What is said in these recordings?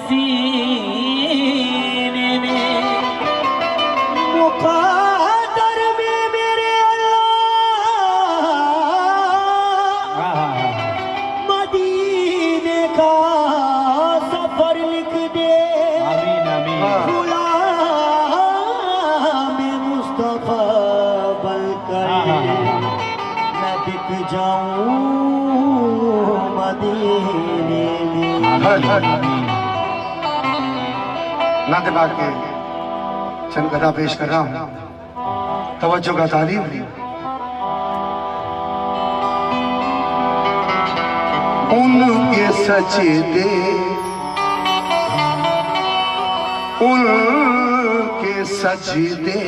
सीने में, मुक़द्दर में मेरे अल्लाह मदीने का सफर लिख दे। आमीन आमीन। गुलाम मुस्तफा बनकर मैं बिक जाऊं मदीने में। नाते बाग के चंद गदा पेश कर रहा हूं, तवज्जो का तालीम। उनके सजदे उनके सजदे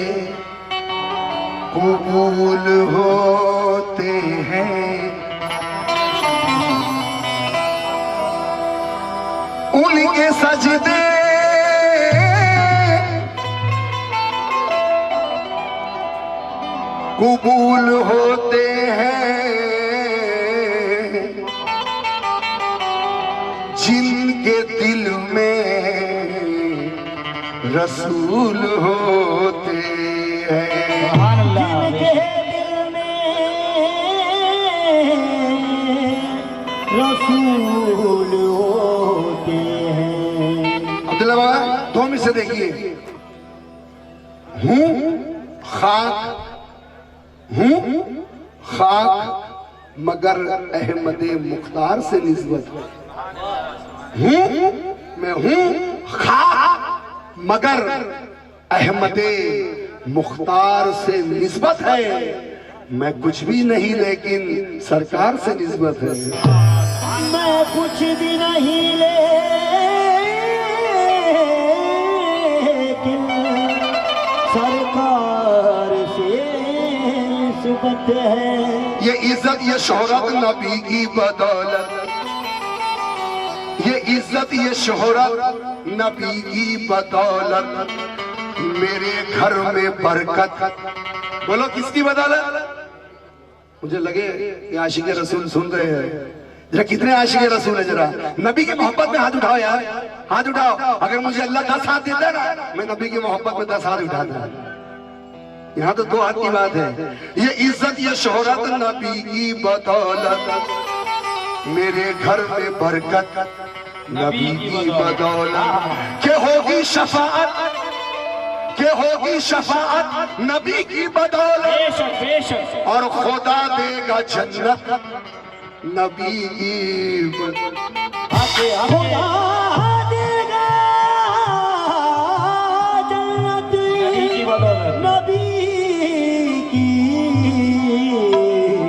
कबूल होते हैं, उनके सजदे कबूल होते हैं, जिनके दिल में रसूल होते हैं। सुभान अल्लाह। जिनके दिल में रसूल होते हैं। अब्दुल्ला बाबा दो में से देखिए, हूँ खाक मगर अहमदे मुख्तार से निस्बत है। मैं हूँ खाक मगर अहमदे मुख्तार से निस्बत है। मैं कुछ भी नहीं लेकिन सरकार से निस्बत है। मैं कुछ भी नहीं लेकिन सरकार से निस्बत है। ये इज्जत ये शोहरत नबी की बदौलत, ये इज्जत ये शोहरत नबी की बदौलत, मेरे घर में बरकत। बोलो किसकी बदौलत? मुझे लगे कि आशिक रसूल सुन रहे हैं। जरा कितने आशिक रसूल है, जरा नबी की मोहब्बत में हाथ उठाओ यार, हाथ उठाओ। अगर मुझे अल्लाह 10 हाथ देता ना, मैं नबी की मोहब्बत में 10 हाथ उठाता। यहाँ तो 2 हाथ की बात है। ये इज्जत ये शोहरत नबी की बदौलत, मेरे घर में बरकत नबी की बदौलत। के होगी शफाअत, के होगी शफाअत नबी की बदौलत, बेशक बेशक। और खुदा देगा जन्नत नबी की खुदा देगा जन्नत नबी की बदौलत। नबी की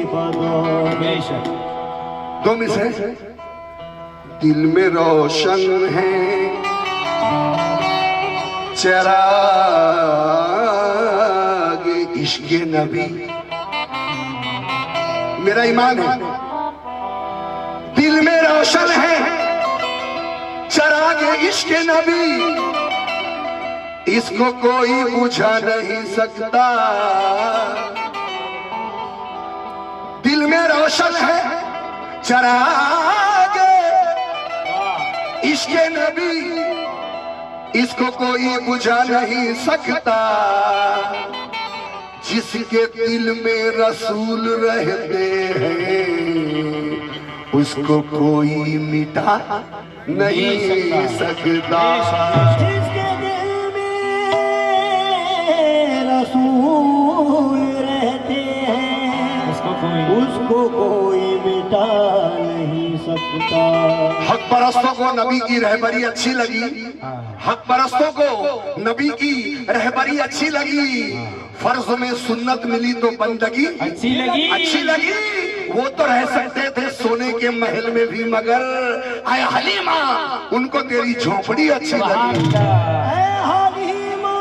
बदौलत। बेशक। दो में से दिल में रोशन है चिराग इश्क नबी। मेरा ईमान है, दिल में रोशन है चिराग इश्क नबी, इसको कोई बुझा नहीं सकता। दिल में रोशन है चिराग इश्क नबी, इसको कोई बुझा नहीं सकता। जिसके दिल में रसूल रहते हैं, उसको कोई मिटा नहीं सकता। जिसके दिल में रसूल रहते हैं, उसको कोई मिटा नहीं सकता। हक परस्तों को नबी की रहबरी अच्छी लगी, हक परस्तों को नबी की रहबरी अच्छी लगी। फर्ज में सुन्नत मिली तो बंदगी अच्छी लगी, अच्छी लगी। वो तो रह सकते थे सोने के महल में भी, मगर आय हलीमा उनको तेरी झोपड़ी अच्छी लगी। ऐ हलीमा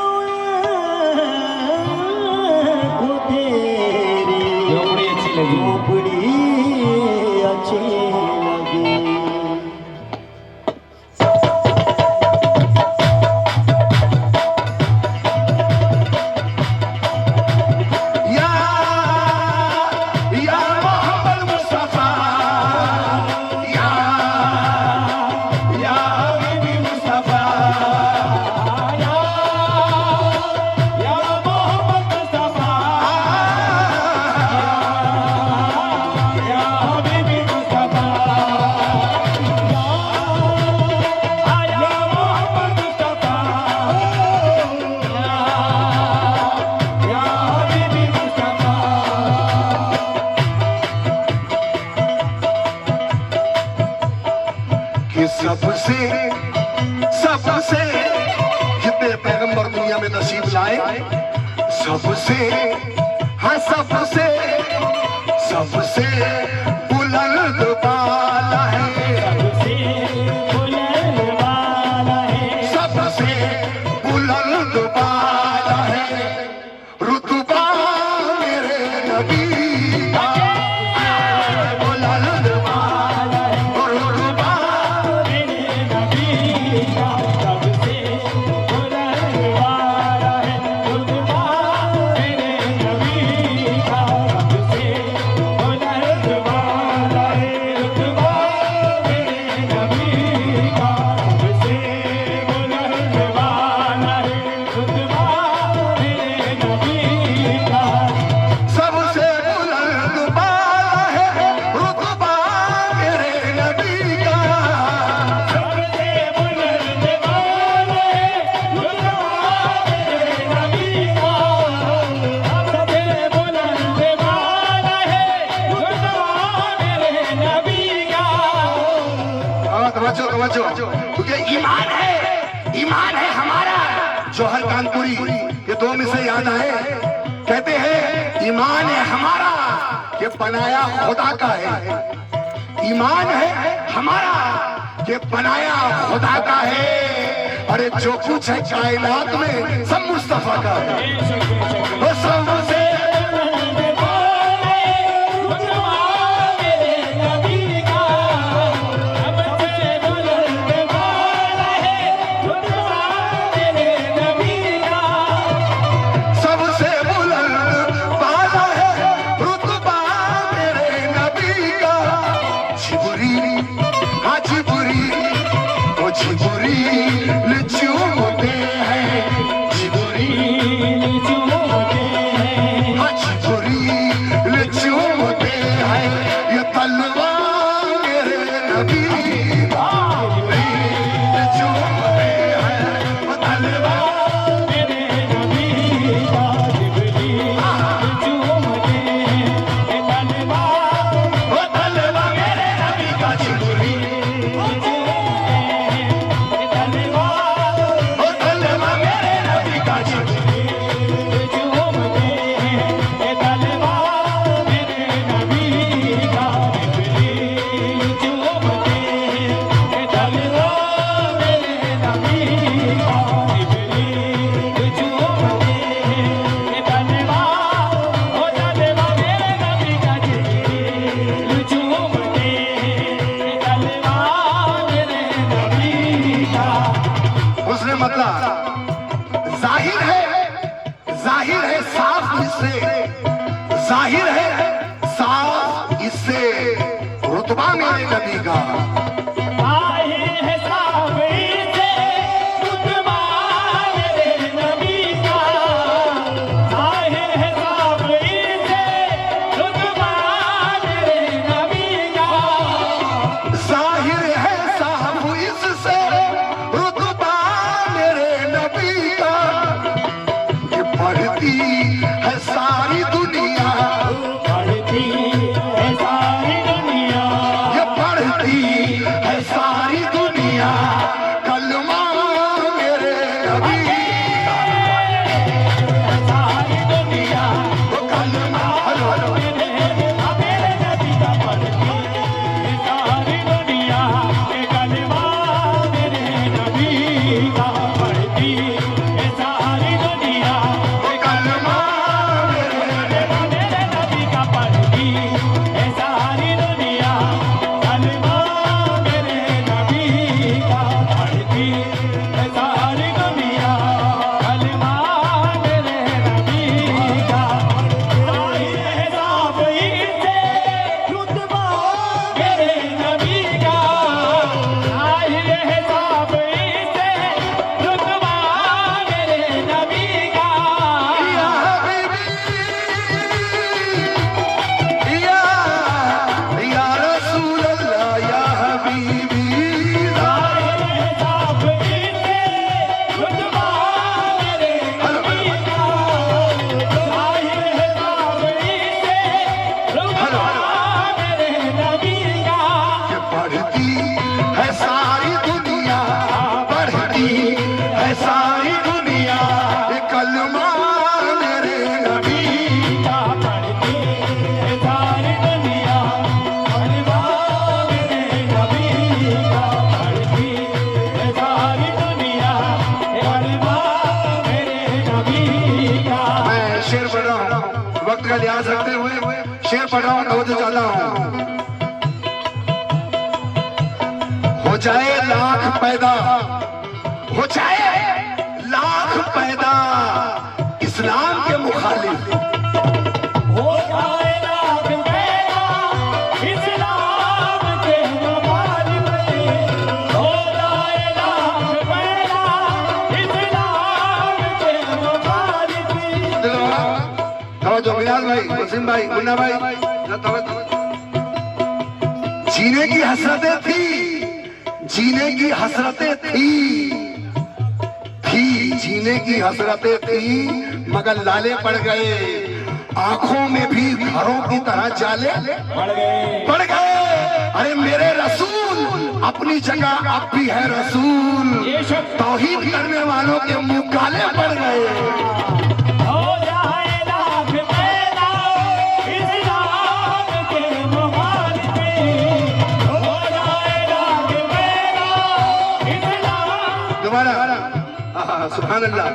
को तेरी झोपड़ी अच्छी लगी। झोपड़ी अच्छी लगी। मुस्तफा सबसे सबसे जितने पैगंबर दुनिया में नसीब लाए, सबसे हाँ सबसे सबसे बुलंद बाला है, सबसे बुलंद बाला है रुतबा मेरे नबी का, बुलंद बाला है रुतबा मेरे नबी का, सबसे बुलंद वाला है रुतबा मेरे नबी का, सबसे बुलंद वाला है रुतबा मेरे नबी का, सबसे बुलंद वाला है रुतबा मेरे नबी का, सबसे बुलंद बाला है रुतबा मेरे नबी का, सबसे बुलंद वाला है रुतबा मेरे नबी का, सबसे बुलंद वाला है रुतबा मेरे नबी का। तवज्जो क्योंकि ईमान है हमारा। जौहर कानपुरी ये दो में से याद आए, कहते हैं ईमान है हमारा ये बनाया खुदा का है, ईमान है हमारा ये बनाया खुदा का है, अरे जो कुछ है कायनात में सब मुस्तफा का है, वो सबसे बुलंद वाला है रुतबा मेरे नबी का, सबसे बुलंद वाला है रुतबा मेरे नबी का, सबसे बुलंद बाला है रुतबा मेरे नबी का। जिब्रील हाँ जिब्रील वो जिब्रील चूमते हैं, जिब्रील चूमते हैं हाँ जिब्रील चूमते हैं, ये तलवार मेरे नबी का, जिब्रील चूमते हैं वो तलवार मेरे नबी का, जिब्रील चूमते हैं ये तलवार वो तलवार मेरे नबी का, जिब्रील ये तलवार वो तलवार मेरे नबी का, जिब्रील चूमते हैं ये तलवार मेरे नबी का, जिब्रील चूमते हैं ये तलवार मेरे नबी का, जिब्रील चूमते हैं ये तलवार ओ तलवार मेरे नबी का, जिब्रील चूमते हैं ये तलवार मेरे नबी का। उसने मतलब जाहिर है साफ इससे, जाहिर है साफ इससे रुतबा मेरे नबी का, आए हैं सावरी से रुतबा मेरे नबी का, आए हैं सावरी से रुतबा मेरे नबी का, जाहिर है साफ इससे रुतबा मेरे नबी का, ये पढ़ती है सारी दुनिया, पढ़ती है सारी दुनिया, ये पढ़ती है सारी दुनिया कलमा मेरे नबी का, सारी दुनिया वो कलमा हेलो हेलो मेरे नबी का पढ़ती है सारी दुनिया, ये कलमा मेरे नबी का पढ़ती है सारी दुनिया, वो कलमा मेरे मेरे नबी का पढ़ती है सारी दुनिया, कलमा मेरे नबी का पढ़ती है सारी दुनिया, कलमा मेरे नबी का, साहिर है साफ का लिहाज रखते हुए शेर पढ़ रहा हूं, तवज्जो चाहता हूं। हो जाए लाख पैदा, हो जाए लाख पैदा इस्लाम के मुखालिफ, हो जाए लाख पैदा इस्लाम के मुखालिफ, हो जाए लाख पैदा इस्लाम के मुखालिफ। तवज्जो मियाज भाई, वसीम भाई, मुन्ना भाई, जीने की हसरतें थी, जीने की हसरतें थी, जीने की हसरतें थी, मगर लाले पड़ गए, आंखों में भी घरों की तरह जाले पड़ गए। अरे मेरे रसूल अपनी जगह अब भी है रसूल, तौहीद करने वालों के मुंह काले पड़ गए। सुभान अल्लाह,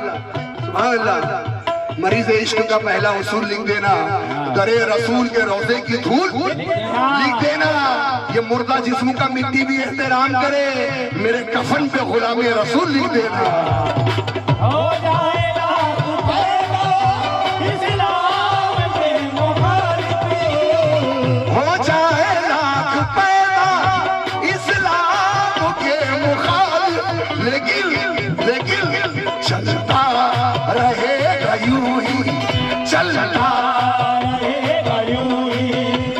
सुभान अल्लाह। मरीज इश्क का पहला उसूल लिख देना, दरे रसूल के रोजे की धूल लिख देना। ये मुर्दा जिस्म का मिट्टी भी एहतराम करे, मेरे कफन पे गुलामे रसूल लिख देना। हो जाए लाख पैदा इस्लाम के मुखालिफ, हो जाए लाख पैदा इस्लाम के मुखालिफ, लेकिन चलता रहेगा यूं ही, चलता रहेगा यूं ही,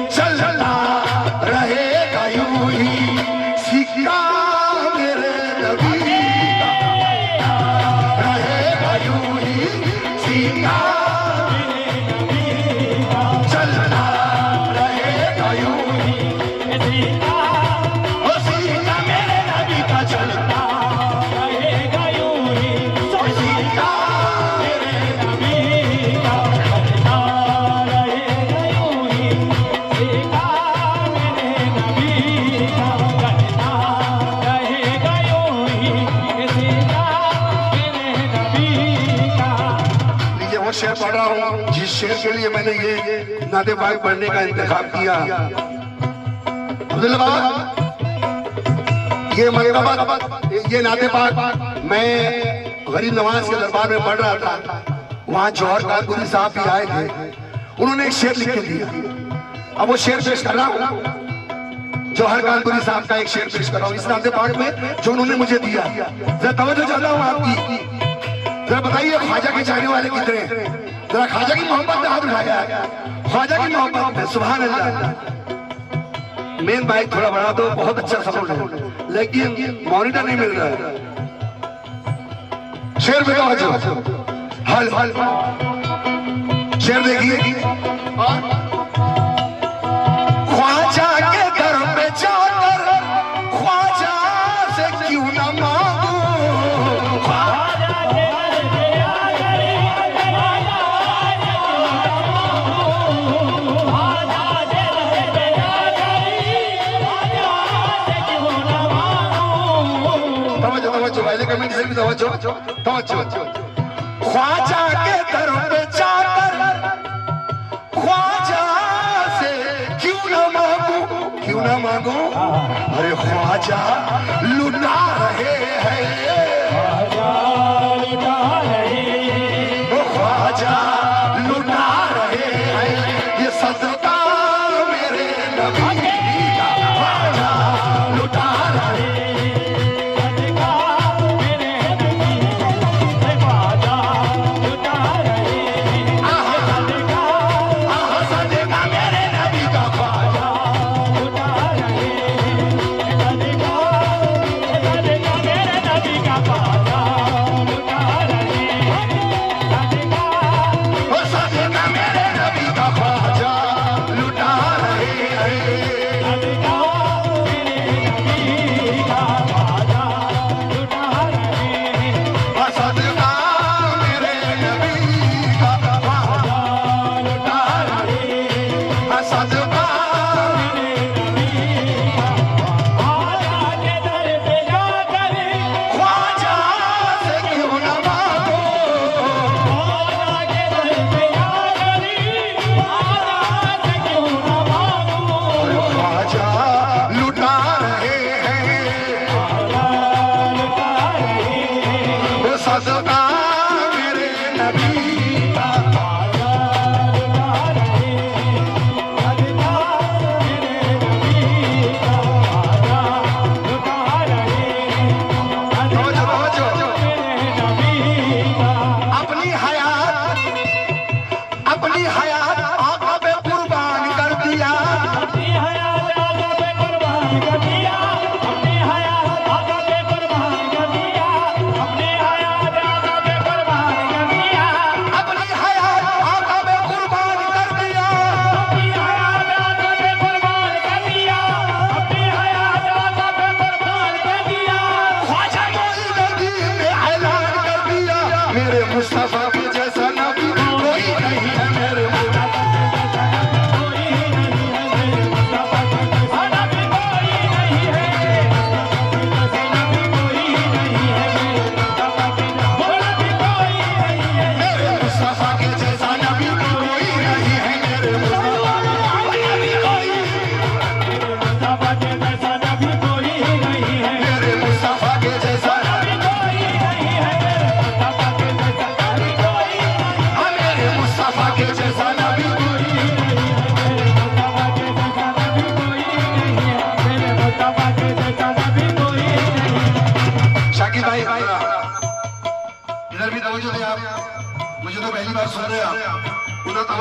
चलता रहेगा यूं ही, सिक्का मेरे नबी का रहेगा यूं ही, सिक्का मेरे नबी का चलता रहेगा यूं ही, सीता, ओ सिक्का मेरे नबी का चलता रहेगा यूं ही, सिक्का मेरे नबी का चलता रहेगा यूं ही, सीता मेरे नबी का चलता रहेगा यूं ही, सीता मेरे नबी का। ये वो शेर पढ़ रहा हूँ जिस शेर के लिए मैंने ये नाते पाक पढ़ने का इंतखाब किया। अब्दुल्ला बाबा, ये मरतबा ये नाते पाक मैं गरीब नवाज के दरबार में पढ़ रहा था, वहाँ जौहर कानपुरी साहब भी आए थे, उन्होंने एक शेर लिख के दिया। अब वो शेर पेश कर रहा हूँ, जौहर कानपुरी साहब का एक शेर पेश कर रहा हूँ इस नाते पाक में जो उन्होंने मुझे दिया। जरा तवज्जो चाहता हूँ आपकी, जरा बताइए ख्वाजा के चाहने वाले कितने हैं? जरा ख्वाजा की मोहब्बत में हाथ उठाया, ख्वाजा की मोहब्बत में। सुभान अल्लाह। मेन बाइक थोड़ा बढ़ा दो, बहुत अच्छा साउंड है, लेकिन मॉनिटर नहीं मिल रहा है। शेर पे तवज्जो, हल हल शेर देखिए। ख्वाजा के दर पे जाकर ख्वाजा से क्यों न मांगू, ख्वाजा के दर पे आकर ख्वाजा से क्यों न मांगू, ख्वाजा के दर पे आकर ख्वाजा से क्यों न मांगू। तवज्जो तवज्जो, पहले कमेंट से भी तवज्जो तवज्जो। ख्वाजा के दर पे जाकर ख्वाजा से क्यों न मांगू, क्यों न मांगू। अरे ख्वाजा लुटा रहे हैं, ख्वाजा लुटा रहे, ख्वाजा लुटा रहे हैं, ये सदका मेरे नबी का, ख्वाजा लुटा रहे हैं। सदका मेरे नबी से ख्वाजा लुटा रहे, सदका सदका मेरे नबी का ख्वाजा लुटा रहे, सदका सदका मेरे नबी का ख्वाजा लुटा रहे, सदका सदका मेरे नबी का ख्वाजा लुटा रहे हैं।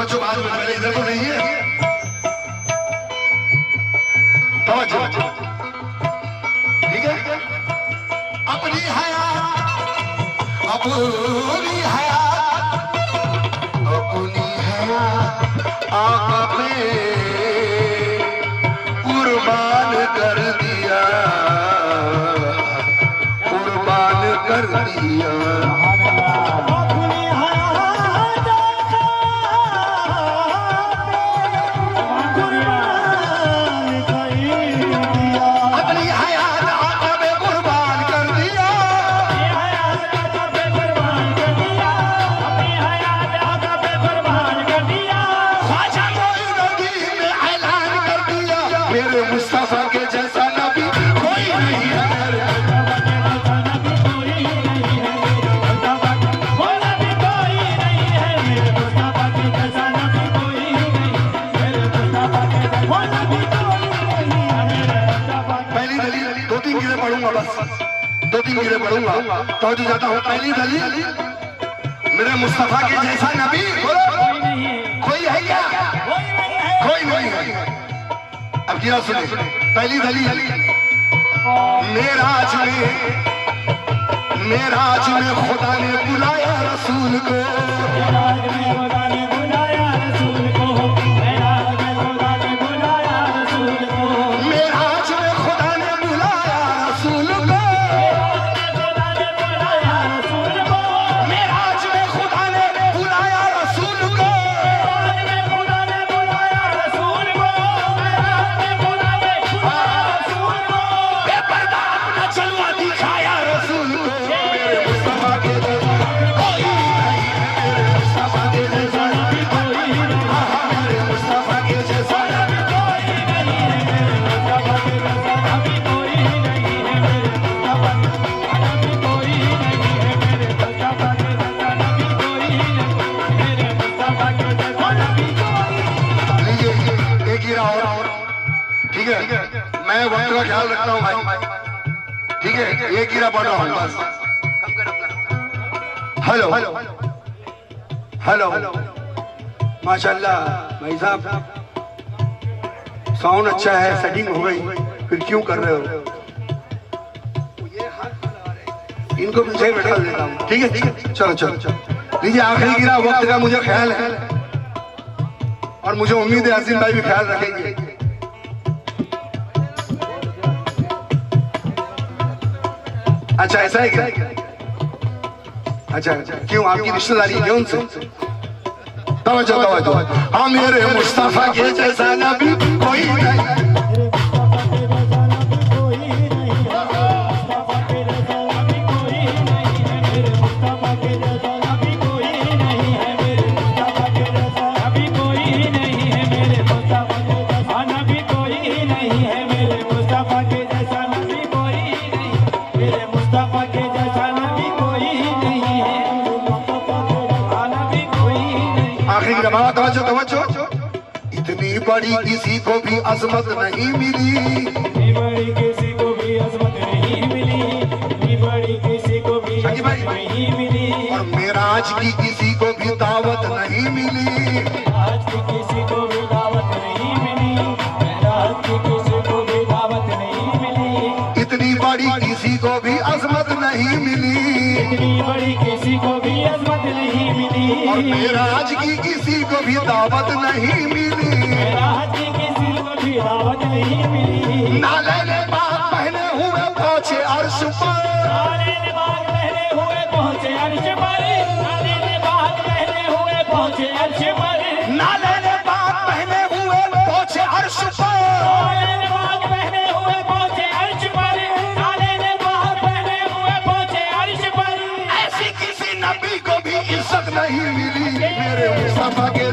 तवज्जो बाद में, पहले इधर तो नहीं है। तवज्जो, ठीक है। अपनी हयात, अपनी हयात, अपनी हयात आका पे कुर्बान कर दिया, कुर्बान कर दिया। अपनी हयात कुर्बान कर दिया, अपनी हयात आका पे कुर्बान कर दिया। ख्वाजा मोइनुद्दीन ने ऐलान कर दिया, मेरे मुस्तफा के जैसा नबी कोई नहीं है। पहली दलील, दो तीन गिरे पढ़ूंगा बस, दो तीन गिरे पढ़ूंगा तो जो जाता हूँ। पहली दलील, मेरे मुस्तफा के जैसा नबी कोई है क्या? कोई नहीं है। अब गिरा सुने। पहली दलील, मेराज में खुदा ने बुलाया रसूल को, मेराज में खुदा ने बुलाया रसूल को, मेराज में खुदा ने बुलाया रसूल को, मेराज में खुदा ने बुलाया रसूल को, मेराज में खुदा ने बुलाया रसूल को, बेपर्दा अपना जलवा दिखाया रसूल को। मेरे मुस्तफा के जैसा कोई नहीं है, मेरे मुस्तफा के जैसा नबी कोई नहीं है, मेरे मुस्तफा के जैसा नबी कोई नहीं है, मेरे मुस्तफा के जैसा नबी कोई नहीं है, मेरे मुस्तफा के जैसा नबी कोई नहीं है, मेरे मुस्तफा के जैसा नबी कोई नहीं, मेरे मुस्तफा के जैसा नबी कोई। लीजिए एक गिरा और, ठीक है। मैं वक्त का ख्याल रखता हूँ भाई, ठीक है। एक गिरा पढ़ रहा हूँ बस। हेलो हेलो, माशाल्लाह भाई साहब, साउंड अच्छा है, सेटिंग हो गई, फिर क्यों कर रहे हो? इनको पीछे बैठा देता हूँ, ठीक है। चलो चलो चलो, लीजिए आखिरी गिरा वक्त का मुझे ख्याल है, और मुझे उम्मीद है अजीम भाई भी ख्याल रखेंगे। अच्छा ऐसा है क्या? अच्छा क्यों, आपकी रिश्तेदारी है उनसे? तवज्जो तवज्जो। हाँ, मेरे मुस्तफा के जैसा नबी कोई नहीं, तवज्जो तवज्जो। इतनी बड़ी किसी को भी अजमत नहीं मिली, इतनी बड़ी किसी को भी अजमत नहीं मिली, इतनी बड़ी किसी को भी अजमत नहीं मिली, और मेराज की किसी को भी दावत नहीं मिली, मेराज की किसी को भी दावत नहीं मिली, मेराज की किसी को भी दावत नहीं मिली। इतनी बड़ी किसी को भी अजमत नहीं मिली, इतनी बड़ी किसी को भी अजमत नहीं मिली, और मेराज की किसी को भी दावत नहीं मिली, मेराज की किसी को भी दावत नहीं मिली। नाले ने बाग पहने हुए पहुंचे अर्श पर, नाले ने बाग पहने हुए पहुंचे अर्श पर, नाले ने बाग पहने हुए पहुंचे अर्श पर, नाले ने बाग पहने हुए पहुंचे अर्श पर, नाले ने बाग पहने हुए पहुंचे अर्श पर, नाले ने बाग पहने हुए पहुंचे अर्श पर। ऐसी किसी नबी को भी इज्जत नहीं मिली, मेरे मुस्तफा के